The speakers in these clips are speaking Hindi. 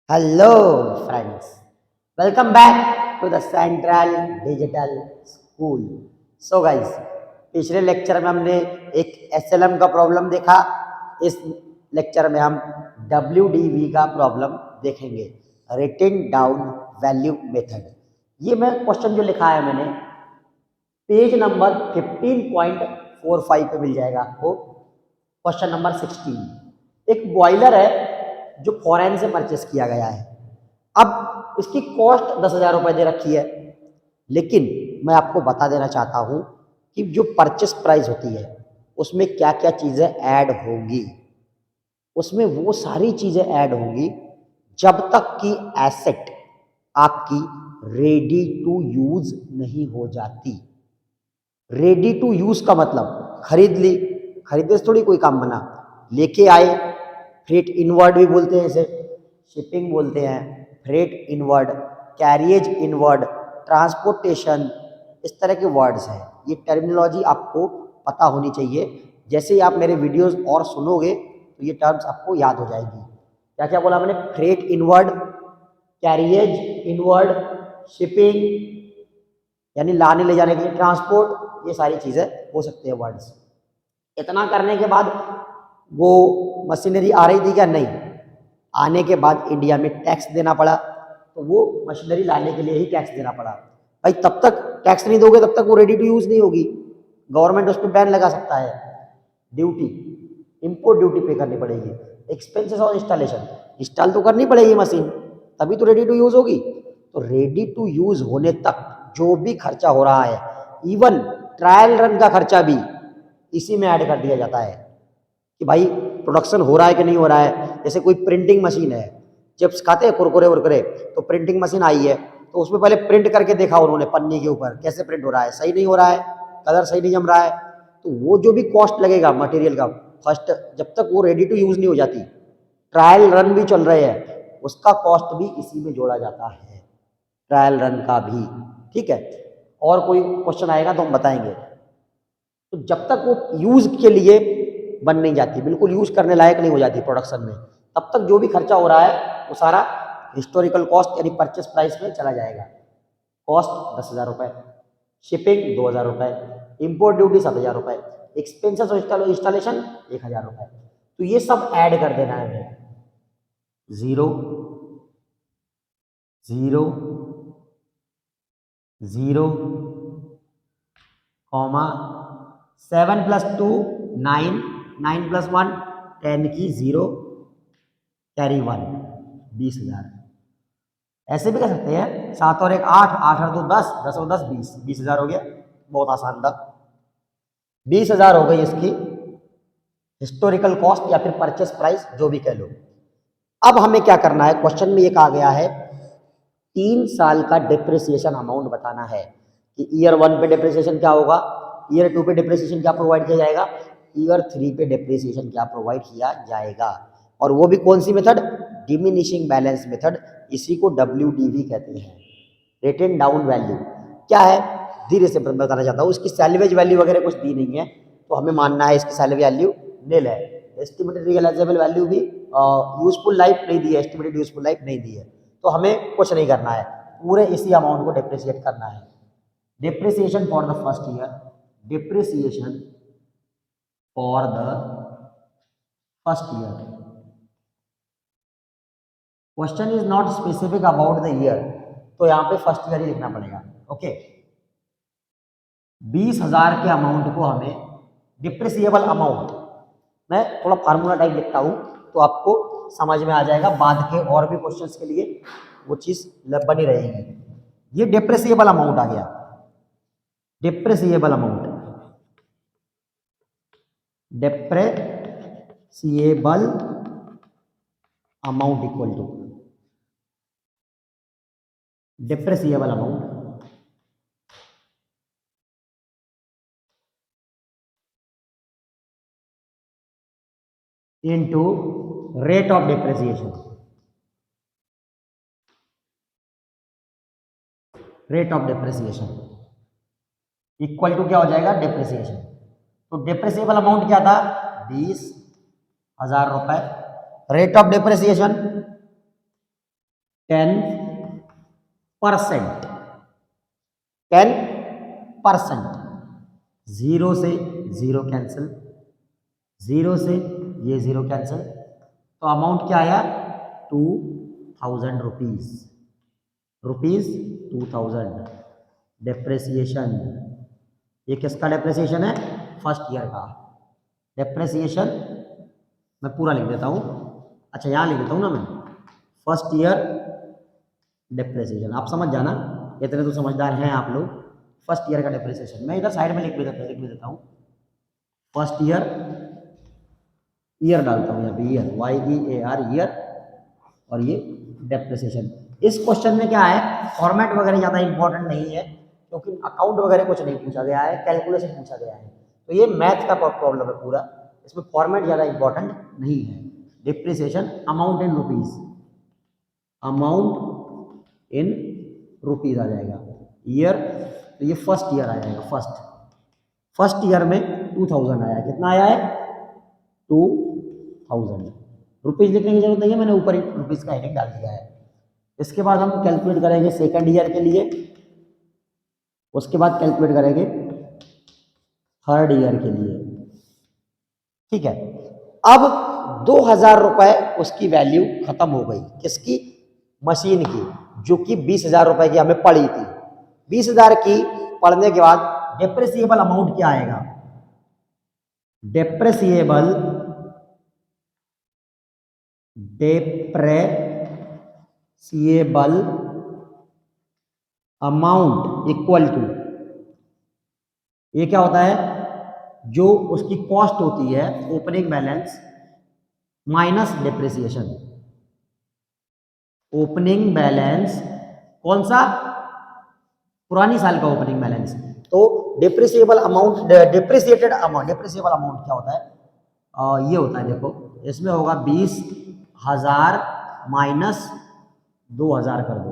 Hello friends, welcome back to the central digital school. So guys, पिछले लेक्चर में हमने एक एसएलएम का प्रॉब्लम देखा। इस लेक्चर में हम डब्ल्यूडीवी का प्रॉब्लम देखेंगे, रिटन डाउन वैल्यू मेथड। ये मैं क्वेश्चन जो लिखा है मैंने पेज नंबर 15.45 पे मिल जाएगा आपको। क्वेश्चन नंबर 16, एक बॉयलर है जो फॉरेन से परचेस किया गया है। अब इसकी कॉस्ट 10,000 रुपये दे रखी है, लेकिन मैं आपको बता देना चाहता हूं कि जो परचेस प्राइस होती है उसमें क्या क्या चीज़ें ऐड होंगी। उसमें वो सारी चीज़ें ऐड होंगी जब तक कि एसेट आपकी रेडी टू यूज नहीं हो जाती। रेडी टू यूज का मतलब खरीद ली, खरीदने से थोड़ी कोई काम बना, लेके आए। फ्रेट इनवर्ड भी बोलते हैं इसे, शिपिंग बोलते हैं, freight inward, carriage inward, transportation, इस तरह के वर्ड्स हैं। ये टर्मिनोलॉजी आपको पता होनी चाहिए। जैसे ही आप मेरे वीडियोस और सुनोगे तो ये टर्म्स आपको याद हो जाएगी। क्या क्या बोला मैंने? Freight inward, carriage inward, shipping यानी लाने ले जाने के लिए ट्रांसपोर्ट, ये सारी चीज़ें हो सकती है वर्ड्स। इतना करने के बाद वो मशीनरी आ रही थी क्या? नहीं। आने के बाद इंडिया में टैक्स देना पड़ा, तो वो मशीनरी लाने के लिए ही टैक्स देना पड़ा। भाई तब तक टैक्स नहीं दोगे तब तक वो रेडी टू यूज़ नहीं होगी। गवर्नमेंट उस पर बैन लगा सकता है। ड्यूटी, इंपोर्ट ड्यूटी पे करनी पड़ेगी। एक्सपेंसेस और इंस्टॉलेशन, इंस्टॉल तो करनी पड़ेगी मशीन, तभी तो रेडी टू यूज़ होगी। तो रेडी टू यूज़ होने तक जो भी खर्चा हो रहा है, इवन ट्रायल रन का खर्चा भी इसी में ऐड कर दिया जाता है कि भाई प्रोडक्शन हो रहा है कि नहीं हो रहा है। जैसे कोई प्रिंटिंग मशीन है, चिप्स खाते हैं कुरकुरे वुरकुरे, तो प्रिंटिंग मशीन आई है तो उसमें पहले प्रिंट करके देखा उन्होंने पन्नी के ऊपर कैसे प्रिंट हो रहा है, सही नहीं हो रहा है, कलर सही नहीं जम रहा है। तो वो जो भी कॉस्ट लगेगा मटेरियल का, फर्स्ट जब तक वो रेडी टू यूज़ नहीं हो जाती, ट्रायल रन भी चल रहे हैं, उसका कॉस्ट भी इसी में जोड़ा जाता है, ट्रायल रन का भी। ठीक है, और कोई क्वेश्चन आएगा तो हम बताएंगे। तो जब तक वो यूज़ के लिए बन नहीं जाती, बिल्कुल यूज़ करने लायक नहीं हो जाती प्रोडक्शन में, तब तक जो भी खर्चा हो रहा है वो सारा हिस्टोरिकल कॉस्ट यानी परचेस प्राइस में चला जाएगा। कॉस्ट 10,000 रुपये, शिपिंग 2,000 रुपये, इम्पोर्ट ड्यूटी 7,000 रुपये, एक्सपेंसेस और इंस्टॉलेशन 1,000 रुपये। तो ये सब ऐड कर देना है हमें। 0 0 0 कॉमा 7 + 2 9, 9 + 1 10 की 0, कैरी 1 20,000। ऐसे भी कर सकते हैं, 7 और 1 8, 8 और 2 10, 10 और 10 20, 20,000 हो गया। बहुत आसान था। 20,000 हो गई इसकी हिस्टोरिकल कॉस्ट या फिर परचेस प्राइस, जो भी कह लो। अब हमें क्या करना है, क्वेश्चन में ये कहा गया है 3 साल का डिप्रिसिएशन अमाउंट बताना है कि ईयर 1 पे डिप्रिसिएशन क्या होगा, ईयर 2 पे डिप्रिसिएशन क्या प्रोवाइड किया जाएगा, ईयर 3 पे डिप्रिसिएशन क्या प्रोवाइड किया जाएगा। और वो भी कौन सी मेथड? Diminishing balance method. इसी को डब्ल्यूडीवी कहते हैं, रिटन डाउन वैल्यू। क्या है धीरे से बताना चाहता हूँ। इसकी सैल्वेज वैल्यू वगैरह कुछ दी नहीं है, तो हमें मानना है इसकी सैल्वेज वैल्यू निल है। एस्टिमेटेड रियलाइजेबल वैल्यू भी यूजफुल लाइफ नहीं दी है, एस्टिमेटेड यूजफुल लाइफ नहीं दी है। तो हमें कुछ नहीं करना है, पूरे इसी अमाउंट को डिप्रिसिएट करना है। Depreciation for the first year, depreciation for the first year. Question is not specific about the year, तो यहाँ पे फर्स्ट ईयर ही लिखना पड़ेगा। ओके, 20,000 के अमाउंट को हमें डिप्रिसिएबल अमाउंट, मैं थोड़ा फार्मूला टाइप लिखता हूँ तो आपको समझ में आ जाएगा, बाद के और भी क्वेश्चंस के लिए वो चीज़ बनी रहेगी। ये डिप्रिसिएबल अमाउंट आ गया, depreciable amount, depreciable amount equal to depreciable amount into rate of depreciation, rate of depreciation equal to क्या हो जाएगा? डिप्रिसिएशन। तो डिप्रिसिएबल अमाउंट क्या था? 20,000 रुपए। रेट ऑफ डिप्रिसिएशन 10%, 10%, जीरो से जीरो कैंसिल, जीरो से ये जीरो कैंसिल, तो अमाउंट क्या आया 2000 रुपीज, रुपीज 2000। डेप्रेसिएशन, ये किसका डेप्रेसिएशन है, फर्स्ट ईयर का डेप्रेसिएशन। मैं पूरा लिख देता हूँ, अच्छा यहाँ लिख देता हूँ ना मैं, फर्स्ट ईयर डेप्रेसिएशन, आप समझ जाना, इतने तो समझदार हैं आप लोग। फर्स्ट ईयर का डेप्रेसिएशन मैं इधर साइड में लिख भी देता हूँ, फर्स्ट ईयर, ईयर डालता हूँ यहाँ पे, ईयर, YEAR, ईयर, और ये डेप्रेसिएशन। इस क्वेश्चन में क्या है, फॉर्मेट वगैरह ज़्यादा इंपॉर्टेंट नहीं है, क्योंकि अकाउंट वगैरह कुछ नहीं पूछा गया है, कैलकुलेशन पूछा गया है, तो ये मैथ का प्रॉब्लम है पूरा, इसमें फॉर्मेट ज़्यादा इंपॉर्टेंट नहीं है। Depreciation amount in rupees, amount in rupees आ जाएगा, ईयर, तो ये फर्स्ट ईयर आ जाएगा, फर्स्ट ईयर में 2000 आया, कितना आया है 2000, रुपीज़ लिखने की जरूरत नहीं है, मैंने ऊपर रुपीज़ का हेडिंग डाल दिया है। इसके बाद हम कैलकुलेट करेंगे सेकंड ईयर के लिए, उसके बाद कैलकुलेट करेंगे थर्ड ईयर के लिए, ठीक है। अब 2000 रुपए उसकी वैल्यू खत्म हो गई, किसकी, मशीन की, जो कि 20,000 रुपए की हमें पड़ी थी। 20,000 की पढ़ने के बाद डेप्रेसिएबल अमाउंट क्या आएगा, डेप्रेसिएबल अमाउंट इक्वल टू, ये क्या होता है, जो उसकी कॉस्ट होती है opening balance minus depreciation. Opening balance कौन सा, पुरानी साल का ओपनिंग बैलेंस, तो depreciable amount, depreciated amount, depreciable amount क्या होता है, ये होता है, देखो इसमें होगा 20,000 माइनस 2000 कर दो,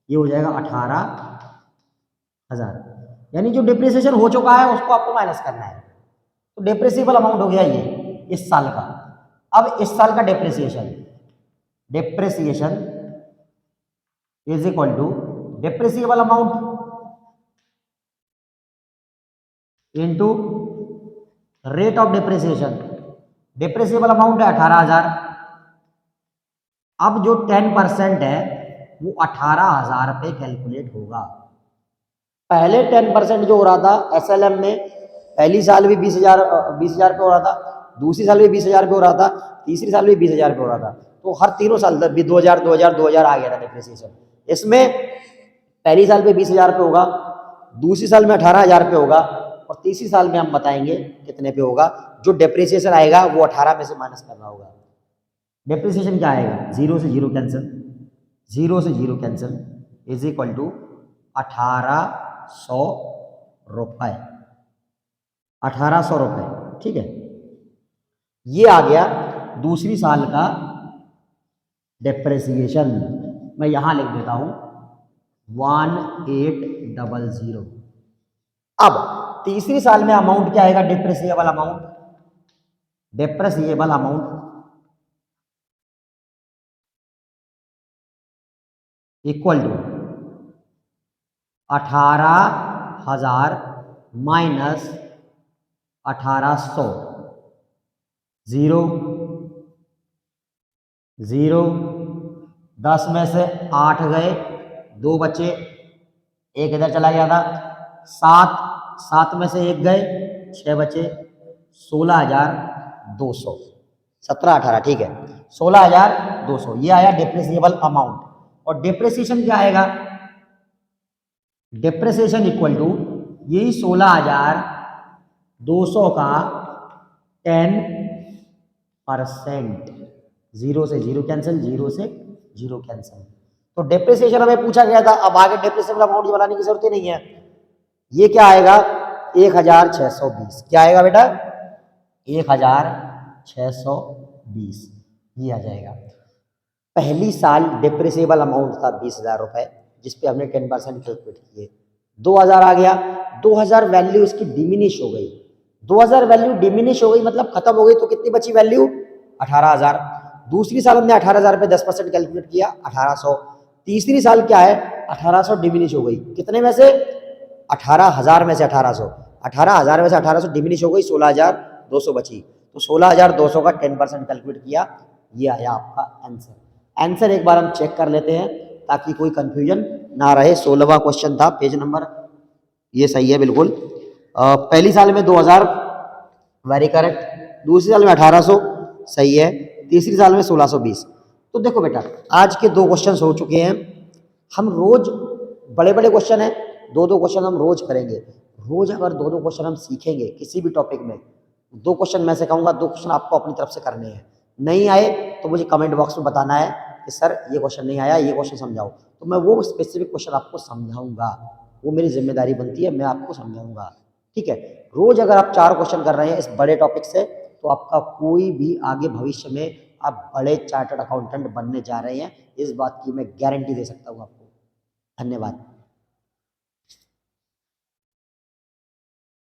ये हो जाएगा 18,000, यानी जो डिप्रिसिएशन हो चुका है उसको आपको माइनस करना है, तो डेप्रिसिएबल अमाउंट हो गया ये इस साल का। अब इस साल का depreciation is equal to depreciable amount into rate of depreciation, depreciable amount है 18,000, अब जो 10% है वो 18,000 पे कैलकुलेट होगा। पहले 10% जो हो रहा था SLM में, पहली साल भी 20,000 पे हो रहा था, दूसरी साल भी 20,000 पे हो रहा था, तीसरी साल भी 20,000 पे हो रहा था, तो हर तीनों साल भी 2000 आ गया था डेप्रिसिएशन। इसमें पहली साल पे 20,000 पे होगा, दूसरी साल में 18,000 पे होगा, और तीसरी साल में हम बताएंगे कितने पे होगा। जो डेप्रिसिएशन आएगा वो 18 में से माइनस करना होगा। डेप्रिसिएशन क्या आएगा, जीरो से जीरो कैंसिल, जीरो से zero cancel, is equal to 1800 रुपए, 1800 रुपए, ठीक है। ये आ गया दूसरी साल का डेप्रिसिएशन, मैं यहां लिख देता हूं 1800। अब तीसरी साल में अमाउंट क्या आएगा, depreciable amount equal to 18,000 minus 1800, zero zero, 10 में से 8 गए, 2 बचे, एक इधर चला गया था, 7 में से 1 गए, 6 बचे, 16,200, 17 18, ठीक है, 16,200, ये आया डेप्रिसिएबल अमाउंट। और डेप्रिसिएशन क्या आएगा, डेप्रिसिएशन इक्वल टू यही 16,200 का 10%, जीरो से जीरो कैंसिल, जीरो से जीरो कैंसिल, तो डेप्रिसिएशन हमें पूछा गया था। अब आगे डेप्रिसिएबल अमाउंट बनाने की जरूरत ही नहीं है। ये क्या आएगा 1,620, क्या आएगा बेटा 1,620, ये आ जाएगा। पहली साल डेप्रिसिएबल अमाउंट था 20,000 रुपए, जिसपे हमने 10% कैलकुलेट किए, 2,000 आ गया, 2,000 वैल्यू इसकी डिमिनिश हो गई, 2,000 वैल्यू डिमिनिश हो गई मतलब खत्म हो गई, तो कितनी बची वैल्यू 18,000। दूसरी साल हमने 18,000 पे 10% कैलकुलेट किया 1800। तीसरी साल क्या है 1800 डिमिनिश हो गई, कितने में से 18,000 में से 1800, 18,000 में से 1800 डिमिनिश हो गई, 16,200 बची। तो 16,200 का 10% कैलकुलेट किया, ये आया आपका आंसर। आंसर एक बार हम चेक कर लेते हैं ताकि कोई कंफ्यूजन ना रहे। 16वां क्वेश्चन था, पेज नंबर, ये सही है बिल्कुल। पहली साल में 2000, वेरी करेक्ट। दूसरी साल में 1800, सही है। तीसरी साल में 1620। तो देखो बेटा, आज के 2 क्वेश्चन हो चुके हैं। हम रोज बड़े बड़े क्वेश्चन हैं, 2-2 क्वेश्चन हम रोज करेंगे। रोज अगर 2-2 क्वेश्चन हम सीखेंगे किसी भी टॉपिक में, 2 क्वेश्चन मैं से कहूँगा, 2 क्वेश्चन आपको अपनी तरफ से करने हैं। नहीं आए तो मुझे कमेंट बॉक्स में बताना है कि सर ये क्वेश्चन नहीं आया, ये क्वेश्चन समझाओ, तो मैं वो स्पेसिफिक क्वेश्चन आपको समझाऊंगा। वो मेरी जिम्मेदारी बनती है, मैं आपको समझाऊंगा। ठीक है, रोज अगर आप 4 क्वेश्चन कर रहे हैं इस बड़े टॉपिक से, तो आपका कोई भी आगे भविष्य में आप बड़े चार्टर्ड अकाउंटेंट बनने जा रहे हैं, इस बात की मैं गारंटी दे सकता हूँ आपको। धन्यवाद।